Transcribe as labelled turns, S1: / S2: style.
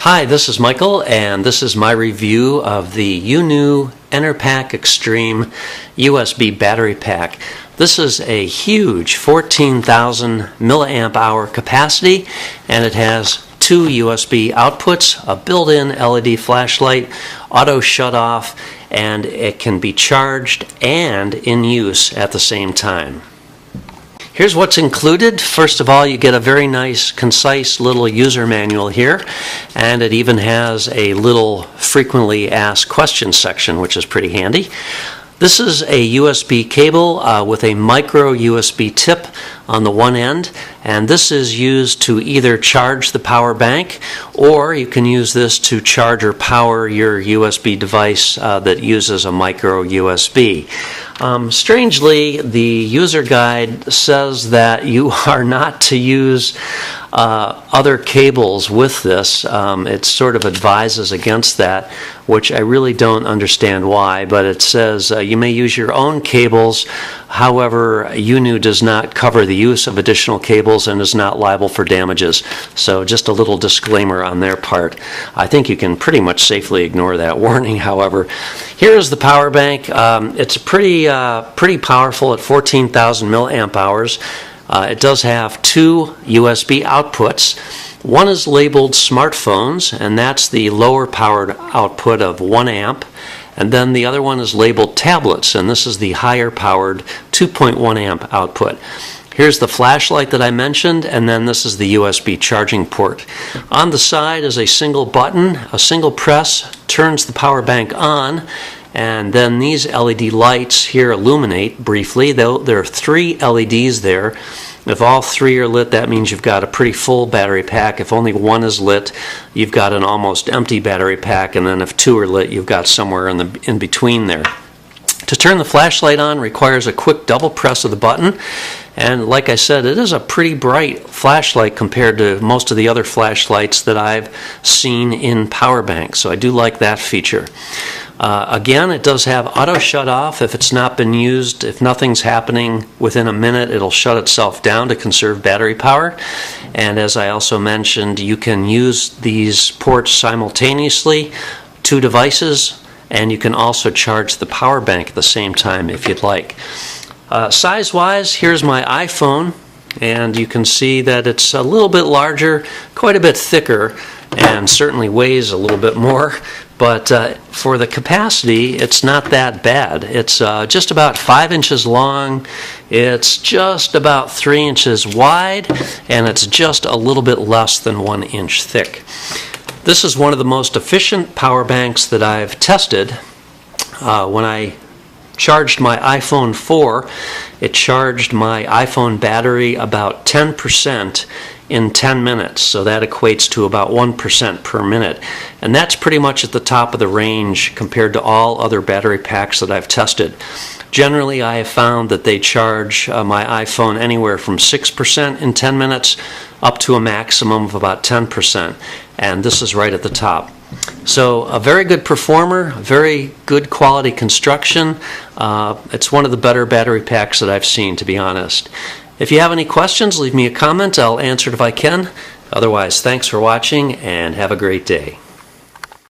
S1: Hi, this is Michael, and this is my review of the UNU Enerpak Extreme USB battery pack. This is a huge 14,000 milliamp hour capacity, and it has two USB outputs, a built-in LED flashlight, auto shut-off, and it can be charged and in use at the same time. Here's what's included. First of all, you get a very nice, concise little user manual here, and it even has a little frequently asked questions section, which is pretty handy. This is a USB cable with a micro USB tip on the one end, and this is used to either charge the power bank, or you can use this to charge or power your USB device that uses a micro USB. Strangely, the user guide says that you are not to use other cables with this. It sort of advises against that, which I really don't understand why, but it says you may use your own cables. However, UNU does not cover the use of additional cables and is not liable for damages. So just a little disclaimer on their part. I think you can pretty much safely ignore that warning, however. Here is the power bank. It's pretty powerful at 14,000 milliamp hours. It does have two USB outputs. One is labeled smartphones, and that's the lower powered output of 1 amp. And then the other one is labeled tablets, and this is the higher powered 2.1 amp output. Here's the flashlight that I mentioned, and then this is the USB charging port. On the side is a single button. A single press turns the power bank on, and then these LED lights here illuminate briefly. There are 3 LEDs there. If all 3 are lit, that means you've got a pretty full battery pack. If only 1 is lit, you've got an almost empty battery pack, and then if 2 are lit, you've got somewhere in between there. To turn the flashlight on requires a quick double press of the button, and like I said, it is a pretty bright flashlight compared to most of the other flashlights that I've seen in power banks, so I do like that feature. Again, it does have auto shut off. If it's not been used, if nothing's happening within a minute, it'll shut itself down to conserve battery power. And as I also mentioned, you can use these ports simultaneously, 2 devices, and you can also charge the power bank at the same time if you'd like. Size-wise, here's my iPhone, and you can see that it's a little bit larger, quite a bit thicker, and certainly weighs a little bit more. But for the capacity, it's not that bad. It's just about 5 inches long, it's just about 3 inches wide, and it's just a little bit less than 1 inch thick. This is one of the most efficient power banks that I've tested. When I charged my iPhone 4, it charged my iPhone battery about 10% in 10 minutes, so that equates to about 1% per minute, and that's pretty much at the top of the range compared to all other battery packs that I've tested. Generally, I have found that they charge my iPhone anywhere from 6% in 10 minutes up to a maximum of about 10%, and this is right at the top. So a very good performer, very good quality construction. It's one of the better battery packs that I've seen, to be honest. If you have any questions, leave me a comment. I'll answer it if I can. Otherwise, thanks for watching and have a great day.